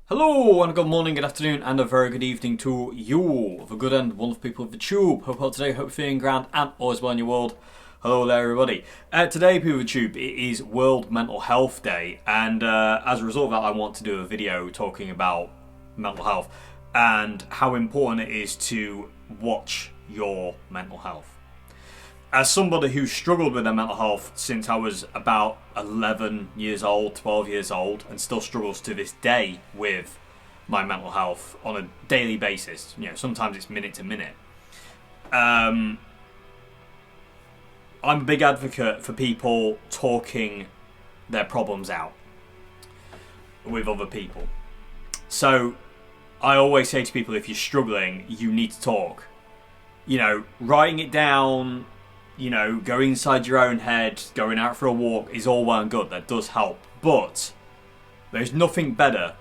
Hello and good morning, good afternoon and a very good evening to you, the good and wonderful people of the tube. Hope all today, hope you're feeling grand and all is well in your world. Hello there everybody. Today, people of the tube, it is World Mental Health Day, and as a result of that I want to do a video talking about mental health and how important it is to watch your mental health. As somebody who struggled with their mental health since I was about 11 years old, 12 years old, and still struggles to this day with my mental health on a daily basis, sometimes it's minute to minute. I'm a big advocate for people talking their problems out with other people. So I always say to people, if you're struggling, you need to talk. Writing it down, going inside your own head, going out for a walk is all well and good. That does help. But there's nothing better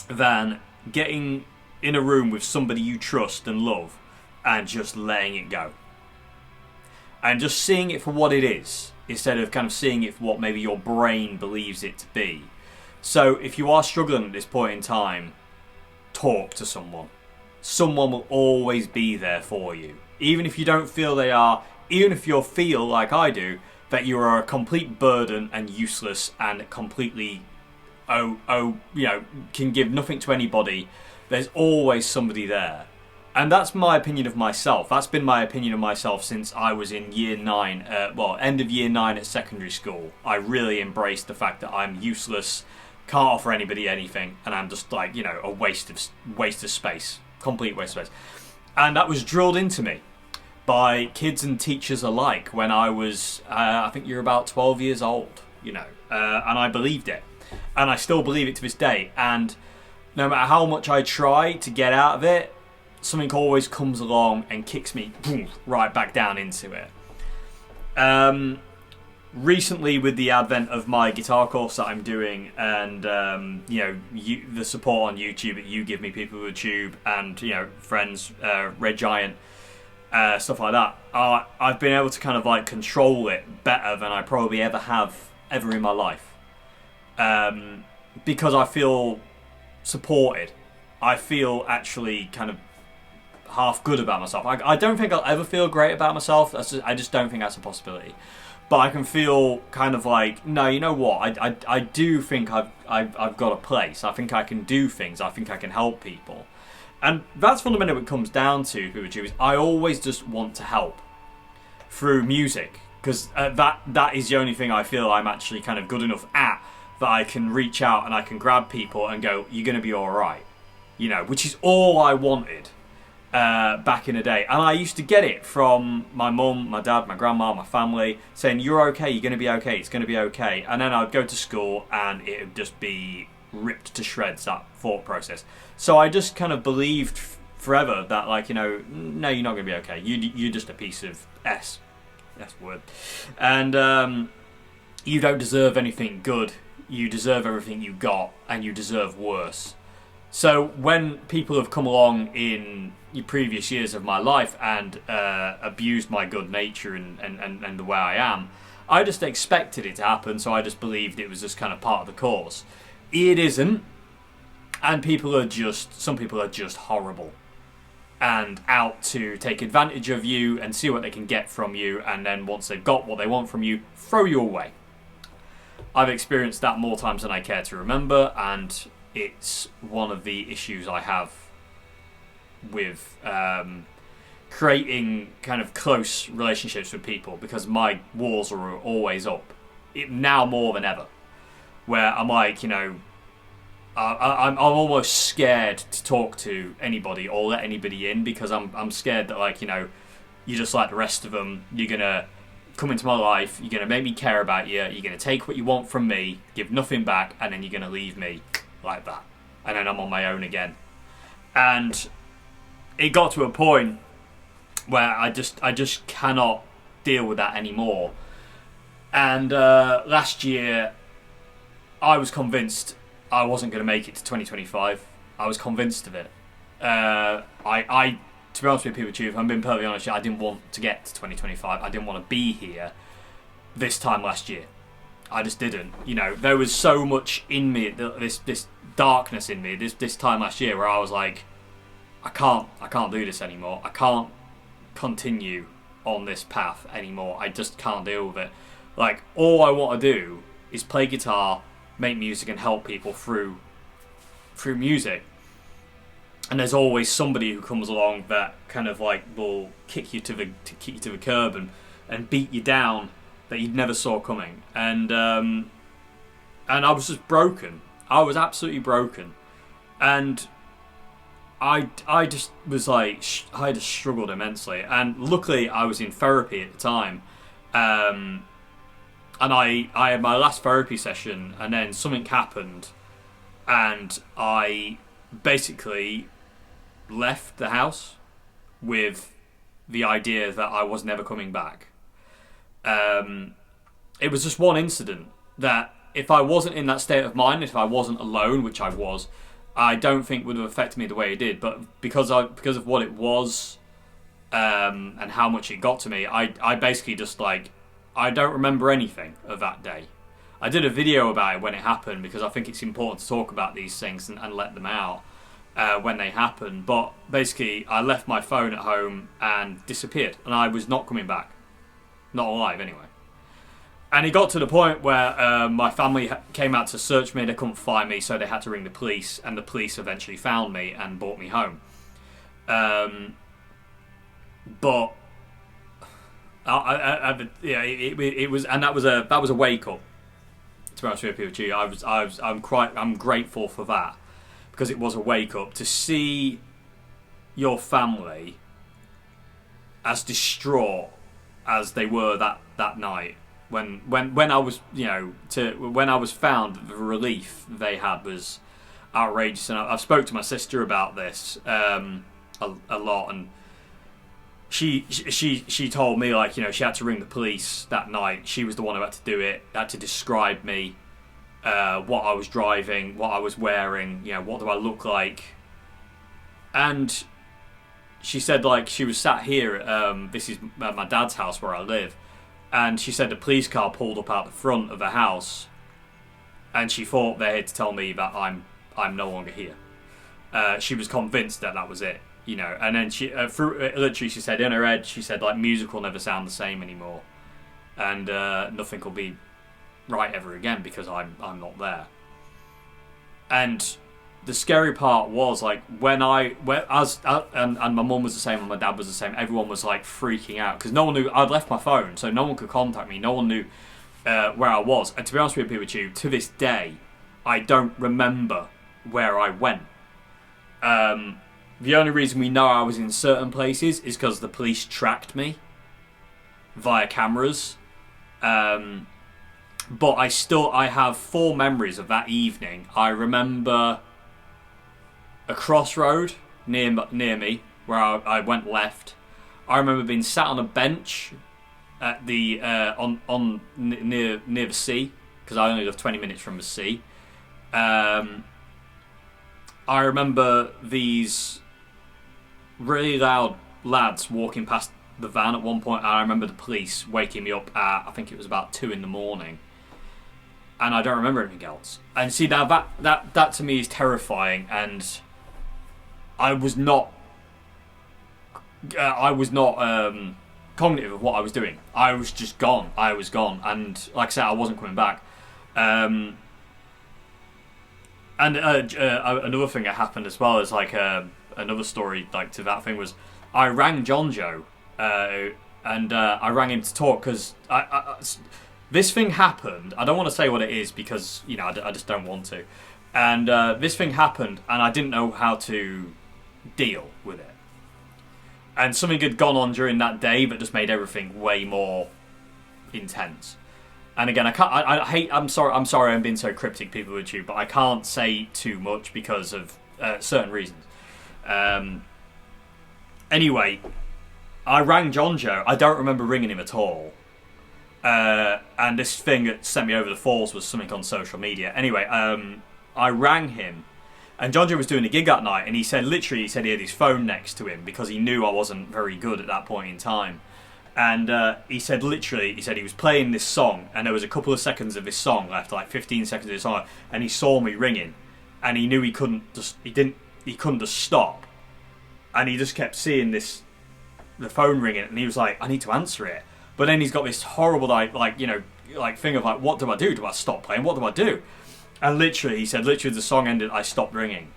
than getting in a room with somebody you trust and love and just letting it go. And just seeing it for what it is, instead of kind of seeing it for what maybe your brain believes it to be. So if you are struggling at this point in time, talk to someone. Someone will always be there for you. Even if you don't feel they are, even if you feel like I do, that you are a complete burden and useless and completely, can give nothing to anybody, there's always somebody there. And that's my opinion of myself. That's been my opinion of myself since I was in year 9, end of year 9 at secondary school. I really embraced the fact that I'm useless, can't offer anybody anything, and I'm just like, a waste of space. Complete waste of space. And that was drilled into me by kids and teachers alike when I was, I think you're about 12 years old, and I believed it. And I still believe it to this day. And no matter how much I try to get out of it, something always comes along and kicks me right back down into it. Recently, with the advent of my guitar course that I'm doing, and the support on YouTube that you give me, people with Tube, and friends, Red Giant, stuff like that, I've been able to kind of like control it better than I probably ever have in my life, because I feel supported. I feel actually kind of half good about myself. I don't think I'll ever feel great about myself. I just don't think that's a possibility. But I can feel kind of like, no, you know what? I do think I've got a place. I think I can do things. I think I can help people. And that's fundamentally what it comes down to, is I always just want to help through music. Because that is the only thing I feel I'm actually kind of good enough at, that I can reach out and I can grab people and go, you're going to be alright. Which is all I wanted back in the day. And I used to get it from my mum, my dad, my grandma, my family, saying, you're okay, you're going to be okay, it's going to be okay. And then I'd go to school and it would just be ripped to shreds, that thought process. So I just kind of believed forever that, like, no, you're not going to be okay. You're just a piece of S word. And you don't deserve anything good. You deserve everything you got, and you deserve worse. So when people have come along in your previous years of my life and abused my good nature and the way I am, I just expected it to happen, so I just believed it was just kind of part of the course. It isn't, and some people are just horrible and out to take advantage of you and see what they can get from you, and then once they've got what they want from you, throw you away. I've experienced that more times than I care to remember, and it's one of the issues I have with creating kind of close relationships with people, because my walls are always up, now more than ever, where I'm like, I'm almost scared to talk to anybody or let anybody in, because I'm scared that, like, you're just like the rest of them. You're gonna come into my life, you're gonna make me care about you, you're gonna take what you want from me, give nothing back, and then you're gonna leave me like that, and then I'm on my own again. And it got to a point where I just cannot deal with that anymore. And last year I was convinced I wasn't going to make it to 2025. I was convinced of it. To be honest with people, if I'm being perfectly honest, I didn't want to get to 2025. I didn't want to be here this time last year. I just didn't. You know, there was so much in me, this darkness in me, this time last year where I was like, I can't do this anymore. I can't continue on this path anymore. I just can't deal with it. Like, all I want to do is play guitar, make music, and help people through music. And there's always somebody who comes along that kind of like will kick you to the curb and beat you down that you never saw coming. And I was just broken. I was absolutely broken. And I just was like, I just struggled immensely. And luckily I was in therapy at the time. And I had my last therapy session, and then something happened, and I basically left the house with the idea that I was never coming back. It was just one incident that, if I wasn't in that state of mind, if I wasn't alone, which I was, I don't think would have affected me the way it did. But because of what it was, and how much it got to me, I basically just like, I don't remember anything of that day. I did a video about it when it happened, because I think it's important to talk about these things and let them out when they happen. But basically, I left my phone at home and disappeared, and I was not coming back. Not alive, anyway. And it got to the point where my family came out to search me. They couldn't find me, so they had to ring the police, and the police eventually found me and brought me home. But it was, and that was a wake up. To be honest with you, I'm grateful for that, because it was a wake up to see your family as distraught as they were that night. When I was, when I was found, the relief they had was outrageous. And I've spoke to my sister about this a lot, and she told me, like, she had to ring the police that night. She was the one who had to do it. Had to describe me, what I was driving, what I was wearing, what do I look like. And she said, like, she was sat here at, this is my dad's house where I live, and she said the police car pulled up out the front of the house, and she thought they had to tell me that I'm no longer here. She was convinced that was it. And then she literally, she said in her head, she said, like, music will never sound the same anymore, and nothing will be right ever again because I'm not there. And the scary part was, like, and my mum was the same and my dad was the same. Everyone was like freaking out because no one knew I'd left my phone, so no one could contact me. No one knew where I was. And to be honest with you, to this day, I don't remember where I went. The only reason we know I was in certain places is because the police tracked me via cameras. But I have 4 memories of that evening. I remember a crossroad near me where I went left. I remember being sat on a bench at the near the sea, because I only live 20 minutes from the sea. I remember these really loud lads walking past the van at one point. I remember the police waking me up at, I think it was about 2 a.m, and I don't remember anything else. And see, now that to me is terrifying, and I was not cognitive of what I was doing. I was just gone. I was gone, and like I said, I wasn't coming back. And another thing that happened as well is, like, another story like to that thing was, I rang John Joe, and I rang him to talk because this thing happened. I don't want to say what it is because I just don't want to. And this thing happened, and I didn't know how to deal with it. And something had gone on during that day that just made everything way more intense. And again, I'm sorry I'm being so cryptic, people with you, but I can't say too much because of certain reasons. Anyway, I rang John Joe. I don't remember ringing him at all. And this thing that sent me over the falls was something on social media. Anyway, I rang him, and John Joe was doing a gig that night, and he said he had his phone next to him because he knew I wasn't very good at that point in time. And he said he was playing this song, and there was a couple of seconds of this song left, like 15 seconds of this song, and he saw me ringing, and he knew he couldn't just stop, and he just kept seeing the phone ringing, and he was like, I need to answer it. But then he's got this horrible thing of like, what do I do? Do I stop playing? What do I do? And he said the song ended, I stopped ringing.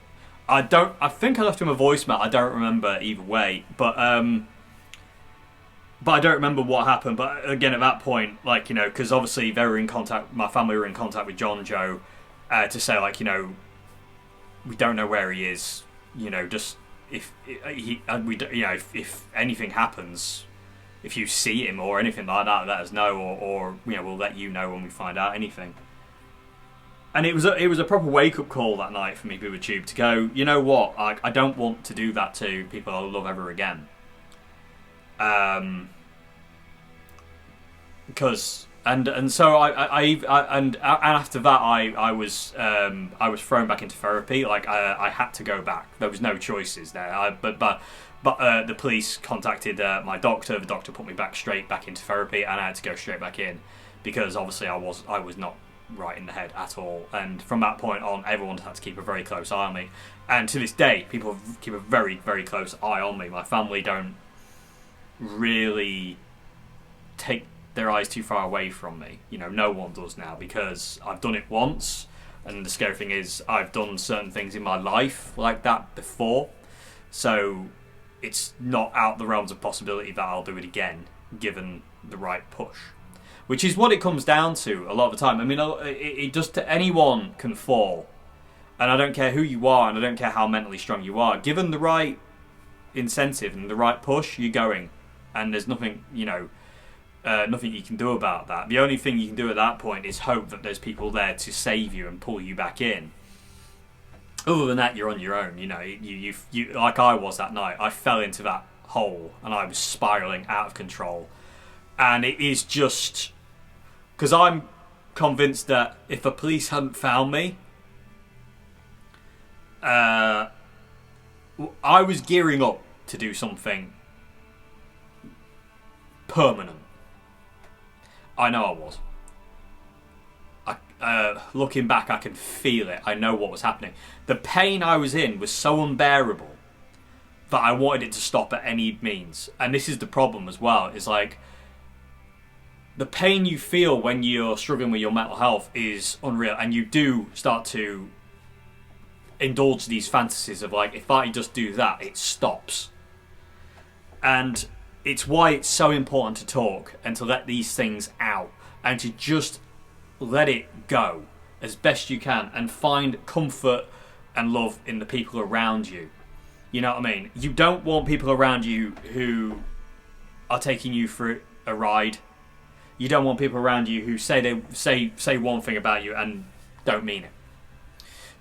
I think I left him a voicemail. I don't remember either way, but I don't remember what happened. But again, at that point, like, you know, because obviously they were in contact, my family were in contact with John Joe to say, like, you know, we don't know where he is. You know, just if anything happens, if you see him or anything like that, let us know, or you know, we'll let you know when we find out anything. And it was a proper wake up call that night for me, POTT, to go, you know what, I don't want to do that to people I love ever again. Because so after that I was thrown back into therapy. Like I had to go back. There was no choices there. But the police contacted my doctor. The doctor put me straight back into therapy, and I had to go straight back in because obviously I was not right in the head at all. And from that point on, everyone had to keep a very close eye on me. And to this day, people keep a very, very close eye on me. My family don't really take their eyes too far away from me. You know, no one does now, because I've done it once, and the scary thing is I've done certain things in my life like that before, so it's not out the realms of possibility that I'll do it again given the right push, which is what it comes down to a lot of the time. I mean, it just, anyone can fall, and I don't care who you are, and I don't care how mentally strong you are. Given the right incentive and the right push, you're going, and there's nothing, you know, nothing you can do about that. The only thing you can do at that point is hope that there's people there to save you and pull you back in. Other than that, you're on your own. You know, you like I was that night. I fell into that hole and I was spiraling out of control. And it is just because I'm convinced that if the police hadn't found me, I was gearing up to do something permanent. I know I was. Looking back, I can feel it. I know what was happening. The pain I was in was so unbearable that I wanted it to stop at any means. And this is the problem as well. It's like the pain you feel when you're struggling with your mental health is unreal, and you do start to indulge these fantasies of like, if I just do that, it stops. And it's why it's so important to talk and to let these things out and to just let it go as best you can and find comfort and love in the people around you. You know what I mean? You don't want people around you who are taking you for a ride. You don't want people around you who say one thing about you and don't mean it.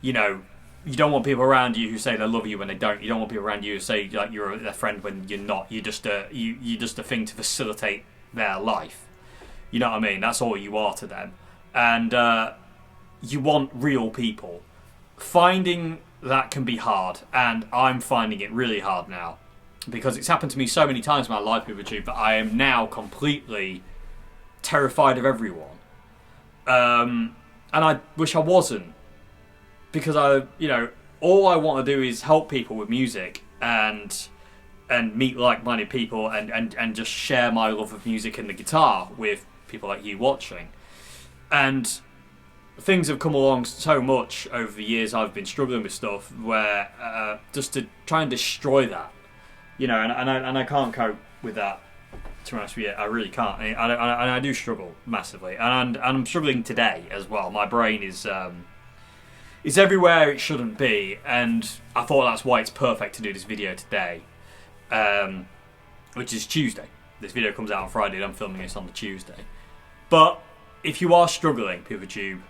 You know, you don't want people around you who say they love you when they don't. You don't want people around you who say like you're their friend when you're not. You're just a thing to facilitate their life. You know what I mean? That's all you are to them. And you want real people. Finding that can be hard, and I'm finding it really hard now because it's happened to me so many times in my life, POTT, that I am now completely terrified of everyone. And I wish I wasn't. Because all I want to do is help people with music and meet like-minded people and just share my love of music and the guitar with people like you watching. And things have come along so much over the years I've been struggling with stuff where just to try and destroy that, you know, and I can't cope with that. To be honest with you, I really can't. And I do struggle massively, and I'm struggling today as well. My brain is everywhere it shouldn't be, and I thought that's why it's perfect to do this video today, which is Tuesday. This video comes out on Friday, and I'm filming this on the Tuesday. But if you are struggling, POTT,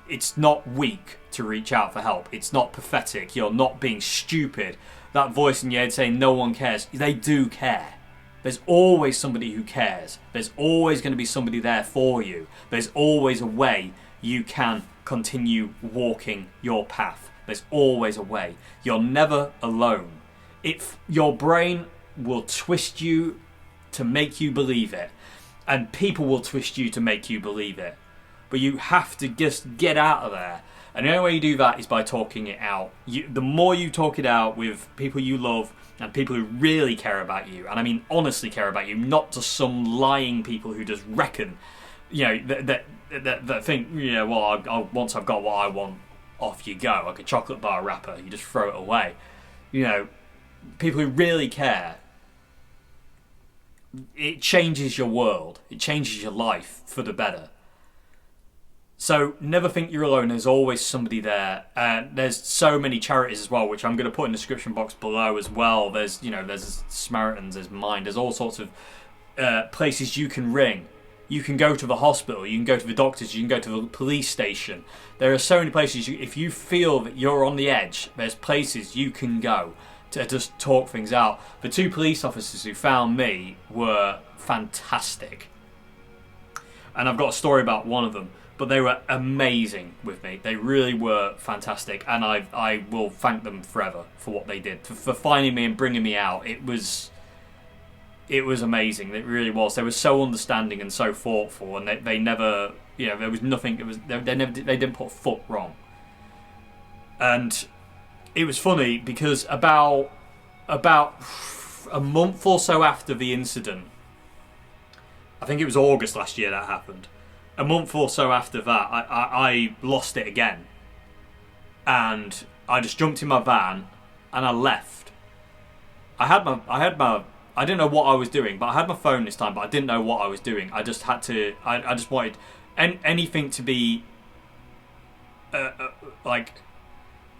it's not weak to reach out for help. It's not pathetic. You're not being stupid. That voice in your head saying no one cares, they do care. There's always somebody who cares. There's always going to be somebody there for you. There's always a way you can continue walking your path. There's always a way. You're never alone. If your brain will twist you to make you believe it. And people will twist you to make you believe it. But you have to just get out of there. And the only way you do that is by talking it out. The more you talk it out with people you love and people who really care about you, and I mean honestly care about you, not just some lying people who just reckon, that think, well, once I've got what I want, off you go. Like a chocolate bar wrapper, you just throw it away. People who really care, it changes your world. It changes your life for the better. So never think you're alone. There's always somebody there. There's so many charities as well, which I'm going to put in the description box below as well. There's Samaritans, there's Mind, there's all sorts of places you can ring. You can go to the hospital, you can go to the doctors, you can go to the police station. There are so many places. If you feel that you're on the edge, there's places you can go to just talk things out. The 2 police officers who found me were fantastic. And I've got a story about one of them. But they were amazing with me. They really were fantastic, and I will thank them forever for what they did, for finding me and bringing me out. It was amazing. It really was. They were so understanding and so thoughtful, and they never, there was nothing. They didn't put a foot wrong. And it was funny because about a month or so after the incident, I think it was August last year that happened. A month or so after that, I lost it again. And I just jumped in my van and I left. I didn't know what I was doing, but I had my phone this time, but I didn't know what I was doing. I just had to, I just wanted anything to be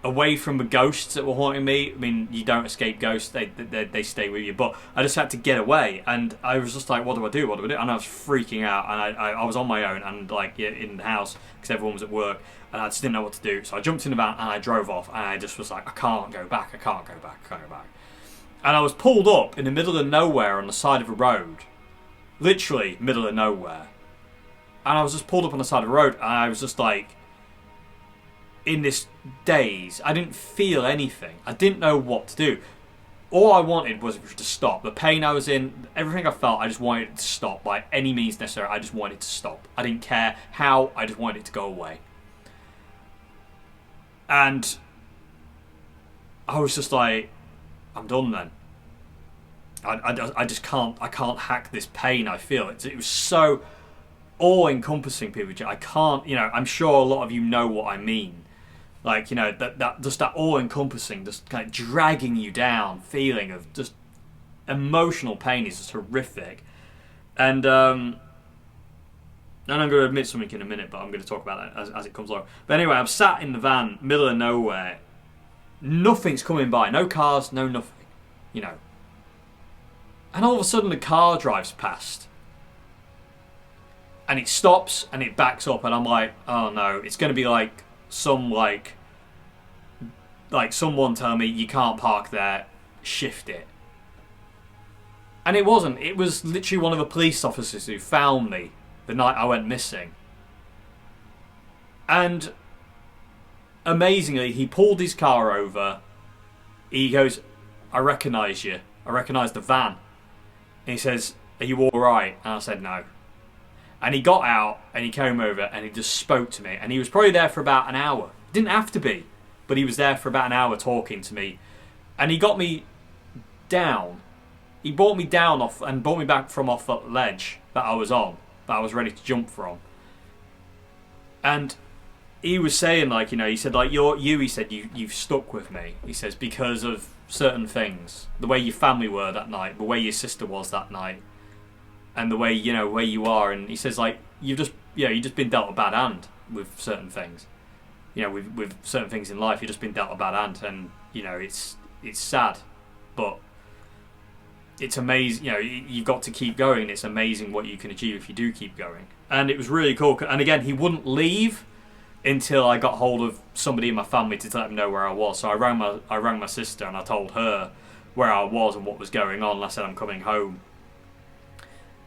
away from the ghosts that were haunting me. I mean, you don't escape ghosts; they stay with you. But I just had to get away, and I was just like, "What do I do? What do I do?" And I was freaking out, and I was on my own, and in the house because everyone was at work, and I just didn't know what to do. So I jumped in the van and I drove off, and I just was like, "I can't go back. I can't go back. I can't go back." And I was pulled up in the middle of nowhere on the side of a road, literally middle of nowhere, and I was just pulled up on the side of the road, and I was just like, in this daze. I didn't feel anything. I didn't know what to do. All I wanted was to stop. The pain I was in, everything I felt, I just wanted it to stop by any means necessary. I just wanted it to stop. I didn't care how, I just wanted it to go away. And I was just like, I'm done then. I just can't hack this pain I feel. It was so all-encompassing, people. I can't, I'm sure a lot of you know what I mean. Like, that just that all-encompassing, just kind of dragging you down feeling of just emotional pain is just horrific. And I'm going to admit something in a minute, but I'm going to talk about that as it comes along. But anyway, I'm sat in the van, middle of nowhere. Nothing's coming by. No cars, no nothing. And all of a sudden the car drives past. And it stops and it backs up, and I'm like, oh no, it's going to be like someone telling me you can't park there, shift it. And it wasn't. It was literally one of the police officers who found me the night I went missing. And amazingly, he pulled his car over. He goes, I recognise you. I recognise the van. And he says, are you alright? And I said no. And he got out and he came over and he just spoke to me. And he was probably there for about an hour. Didn't have to be, but he was there for about an hour talking to me. And he got me down. He brought me down off and brought me back from off that ledge that I was on, that I was ready to jump from. And he was saying, he said, he said, you've stuck with me. He says, because of certain things, the way your family were that night, the way your sister was that night, and the way, where you are. And he says, you've just been dealt a bad hand with certain things. With certain things in life, you've just been dealt a bad hand, and it's sad, but it's amazing. You've got to keep going, and it's amazing what you can achieve if you do keep going. And it was really cool. And again, he wouldn't leave until I got hold of somebody in my family to let them know where I was. So I rang my sister and I told her where I was and what was going on. And I said, I'm coming home.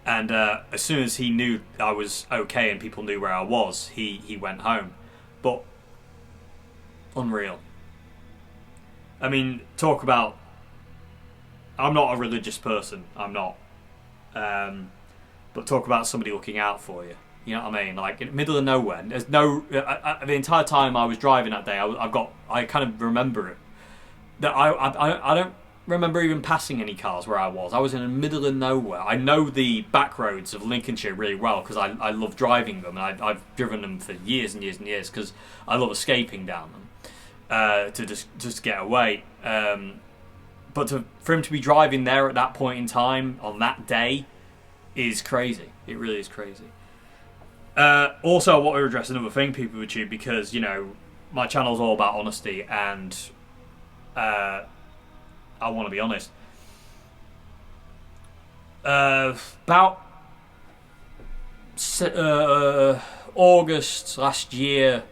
And as soon as he knew I was okay and people knew where I was, he went home. But unreal. I mean, talk about... I'm not a religious person. I'm not. But talk about somebody looking out for you. You know what I mean? Like in the middle of nowhere. There's no. The entire time I was driving that day, I kind of remember it. That I don't remember even passing any cars where I was. I was in the middle of nowhere. I know the back roads of Lincolnshire really well because I love driving them, and I've driven them for years and years and years because I love escaping down them to just get away. But for him to be driving there at that point in time on that day is crazy. It really is crazy. Also, I want to address another thing, people with YouTube, because my channel's all about honesty, and I want to be honest. About August last year,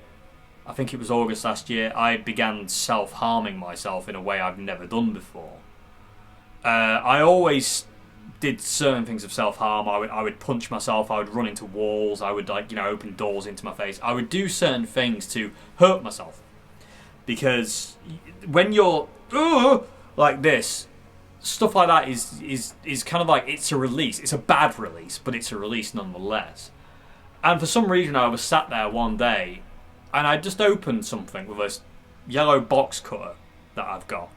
I think it was August last year, I began self-harming myself in a way I've never done before. I always did certain things of self-harm. I would punch myself, I would run into walls, I would open doors into my face. I would do certain things to hurt myself. Because when you're like this, stuff like that is kind of like, it's a release. It's a bad release, but it's a release nonetheless. And for some reason I was sat there one day and I just opened something with a yellow box cutter that I've got.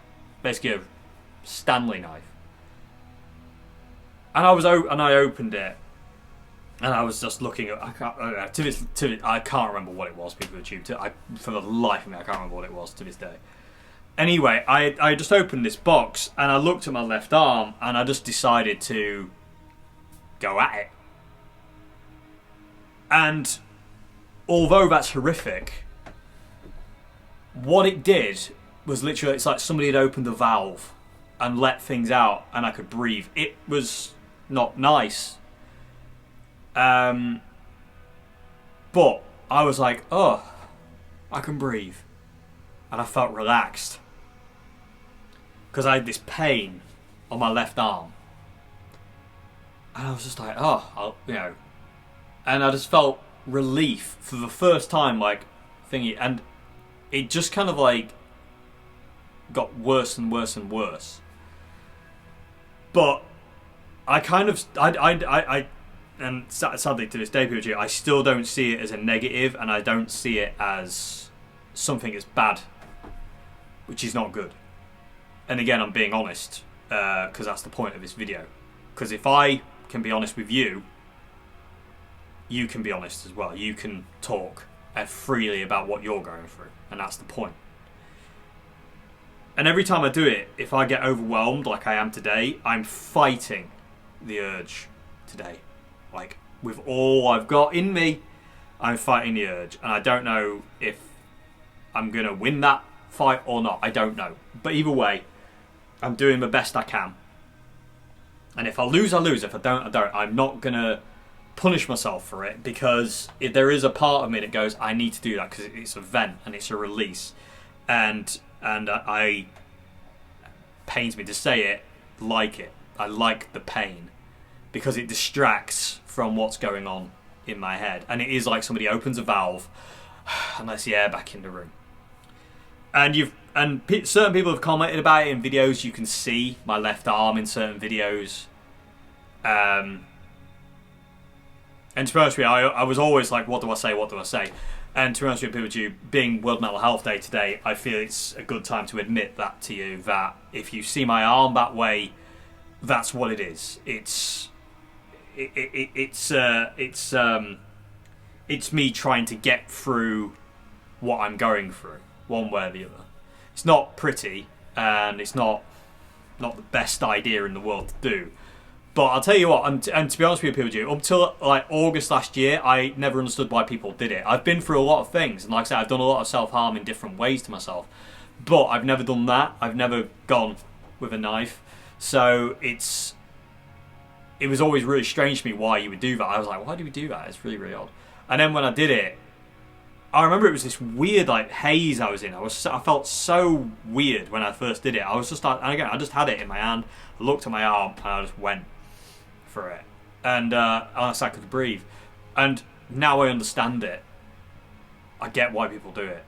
Basically a Stanley knife. And I opened it, and I was just looking at. I can't remember what it was. People with YouTube. For the life of me, I can't remember what it was to this day. Anyway, I just opened this box, and I looked at my left arm, and I just decided to go at it. And although that's horrific, what it did was literally, it's like somebody had opened a valve and let things out, and I could breathe. It was not nice. But I was like, oh, I can breathe. And I felt relaxed. Because I had this pain on my left arm. And I was just like, and I just felt relief for the first time, thingy. And it just kind of got worse and worse and worse. But and sadly to this day, people, I still don't see it as a negative, and I don't see it as something that's bad, which is not good. And again, I'm being honest, because that's the point of this video. Because if I can be honest with you, you can be honest as well. You can talk freely about what you're going through, and that's the point. And every time I do it, if I get overwhelmed like I am today, I'm fighting the urge today. With all I've got in me, I'm fighting the urge. And I don't know if I'm going to win that fight or not. I don't know. But either way, I'm doing the best I can. And if I lose, I lose. If I don't, I don't. I'm not going to punish myself for it, because if there is a part of me that goes, I need to do that because it's a vent and it's a release. And I pains me to say it, like it. I like the pain because it distracts from what's going on in my head. And it is like somebody opens a valve and lets the air back in the room. And certain people have commented about it in videos. You can see my left arm in certain videos. And to be honest with you, I was always like, what do I say? What do I say? And to be honest with you, people, being World Mental Health Day today, I feel it's a good time to admit that to you, that if you see my arm that way, that's what it is. It's me trying to get through what I'm going through, one way or the other. It's not pretty, and it's not the best idea in the world to do. But I'll tell you what, and to be honest with you, people, up till August last year, I never understood why people did it. I've been through a lot of things, and like I said, I've done a lot of self-harm in different ways to myself. But I've never done that. I've never gone with a knife. So it was always really strange to me why you would do that. I was like, why do we do that? It's really, really odd. And then when I did it, I remember it was this weird haze I was in. I felt so weird when I first did it. I was just and again, I just had it in my hand, I looked at my arm, and I just went for it. And honestly, I could breathe. And now I understand it. I get why people do it.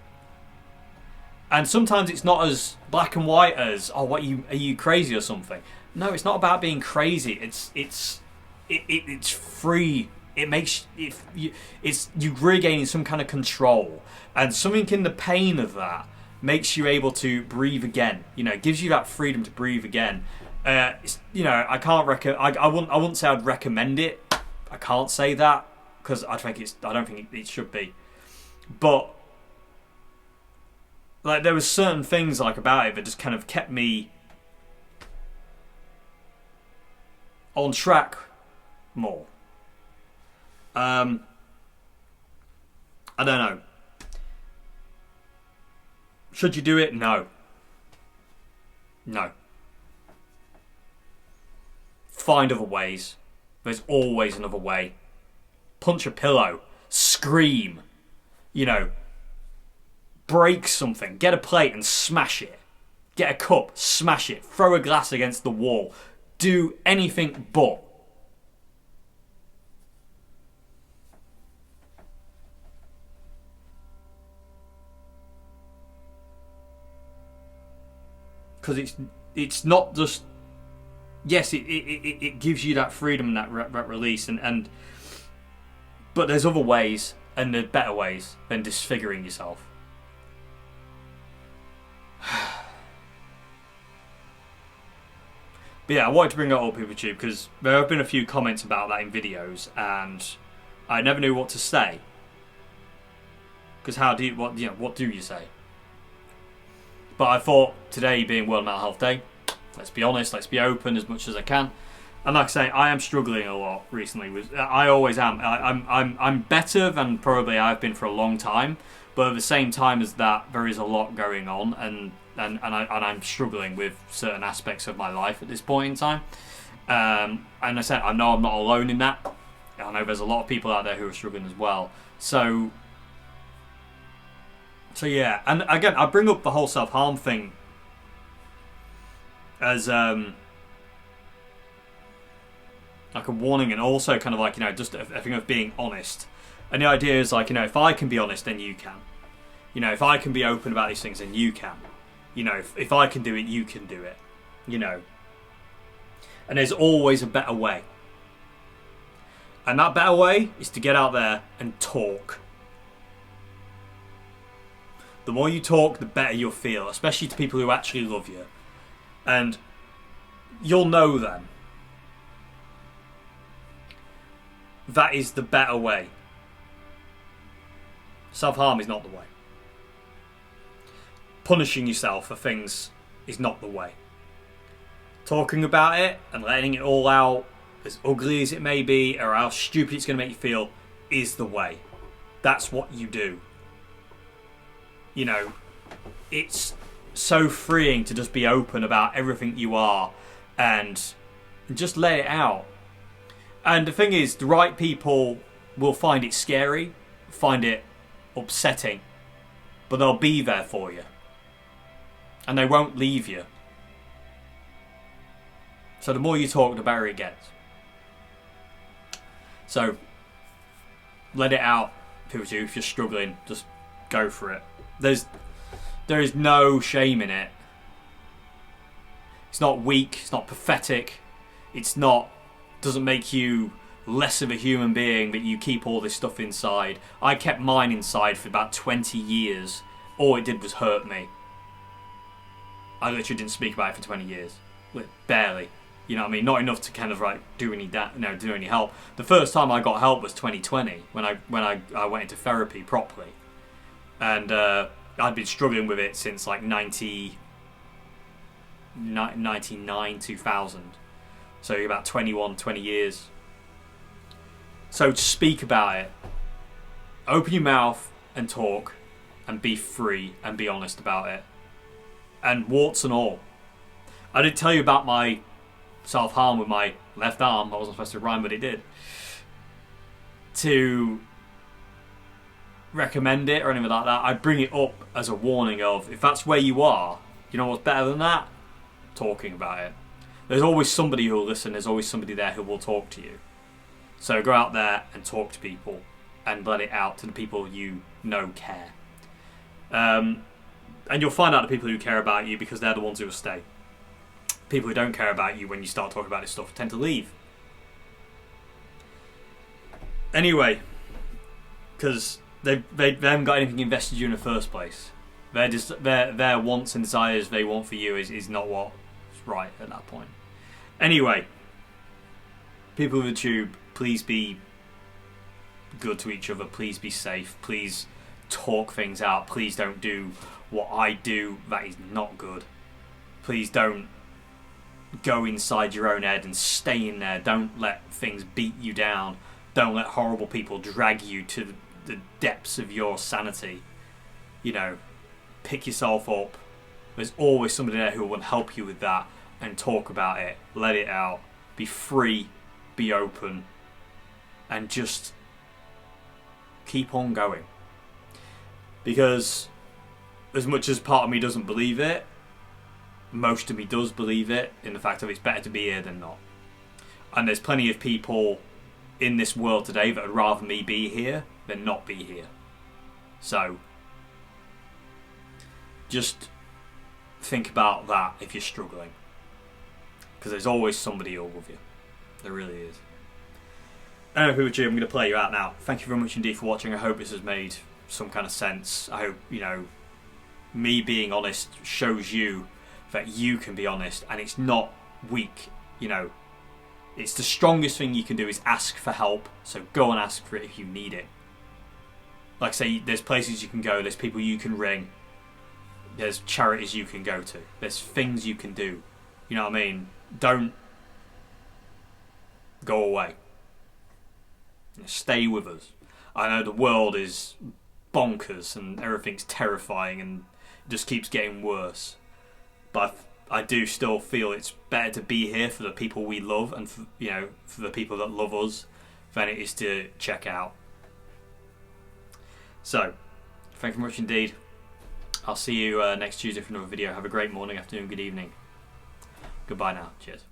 And sometimes it's not as black and white as, oh, are you crazy or something? No, it's not about being crazy. It's it's free. It makes it's you regaining some kind of control, and something in the pain of that makes you able to breathe again. You know, it gives you that freedom to breathe again. You know, I can't I wouldn't say I'd recommend it. I can't say that because I don't think it should be. But like there was certain things like about it that just kind of kept me on track more. I don't know. Should you do it? No. No. Find other ways. There's always another way. Punch a pillow. Scream. You know. Break something. Get a plate and smash it. Get a cup. Smash it. Throw a glass against the wall. Do anything but. Because it's not just, yes, it gives you that freedom and that release, and but there's other ways, and there's better ways than disfiguring yourself. But yeah, I wanted to bring that up, PeopleTube, because there have been a few comments about that in videos, and I never knew what to say. Because what do you say? But I thought today being World Mental Health Day, let's be honest, let's be open as much as I can. And like I say, I am struggling a lot recently. I always am. I'm better than probably I've been for a long time. But at the same time as that, there is a lot going on, and I'm struggling with certain aspects of my life at this point in time. And I said, I know I'm not alone in that. I know there's a lot of people out there who are struggling as well. So yeah, and again, I bring up the whole self-harm thing as like a warning, and also kind of like, you know, just a thing of being honest. And the idea is like, you know, if I can be honest, then you can. You know, if I can be open about these things, then you can. You know, if I can do it, you can do it. You know. And there's always a better way. And that better way is to get out there and talk. The more you talk, the better you'll feel, especially to people who actually love you. And you'll know then. That is the better way. Self-harm is not the way. Punishing yourself for things is not the way. Talking about it and letting it all out, as ugly as it may be, or how stupid it's going to make you feel, is the way. That's what you do. You know, it's so freeing to just be open about everything you are and just let it out. And the thing is, the right people will find it scary, find it upsetting, but they'll be there for you. And they won't leave you. So the more you talk, the better it gets. So, let it out, people. If you're struggling, just go for it. There is no shame in it. It's not weak, it's not pathetic, doesn't make you less of a human being that you keep all this stuff inside. I kept mine inside for about 20 years. All it did was hurt me. I literally didn't speak about it for 20 years. Barely. You know what I mean? Not enough to kind of like do any help. The first time I got help was 2020 when I went into therapy properly. And I'd been struggling with it since like 99, 2000. So about 20 years. So to speak about it, open your mouth and talk and be free and be honest about it. And warts and all. I didn't tell you about my self-harm with my left arm. I wasn't supposed to rhyme, but it did. To recommend it or anything like that, I bring it up as a warning of, if that's where you are, you know what's better than that? Talking about it. There's always somebody who will listen. There's always somebody there who will talk to you. So go out there and talk to people and let it out to the people you know care. And you'll find out the people who care about you, because they're the ones who will stay. People who don't care about you when you start talking about this stuff tend to leave. Anyway, because they haven't got anything invested in you in the first place. Their wants and desires they want for you is not what's right at that point. Anyway, people of the tube, please be good to each other. Please be safe. Please talk things out. Please don't do what I do that is not good. Please don't go inside your own head and stay in there. Don't let things beat you down. Don't let horrible people drag you to the depths of your sanity. You know, pick yourself up. There's always somebody there who will help you with that, and talk about it. Let it out. Be free. Be open. And just keep on going. Because as much as part of me doesn't believe it, most of me does believe it, in the fact that it's better to be here than not. And there's plenty of people in this world today that would rather me be here than not be here. So just think about that if you're struggling, because there's always somebody who'll love you. There really is. Anyway, people, I'm going to play you out now. Thank you very much indeed for watching. I hope this has made some kind of sense. I hope, you know, me being honest shows you that you can be honest, and it's not weak. You know, it's the strongest thing you can do is ask for help. So go and ask for it if you need it. Like I say, there's places you can go, there's people you can ring, there's charities you can go to, there's things you can do. You know what I mean? Don't go away. Stay with us. I know the world is bonkers and everything's terrifying and it just keeps getting worse. But I do still feel it's better to be here for the people we love and for, you know, for the people that love us than it is to check out. So, thank you very much indeed. I'll see you next Tuesday for another video. Have a great morning, afternoon, good evening. Goodbye now. Cheers.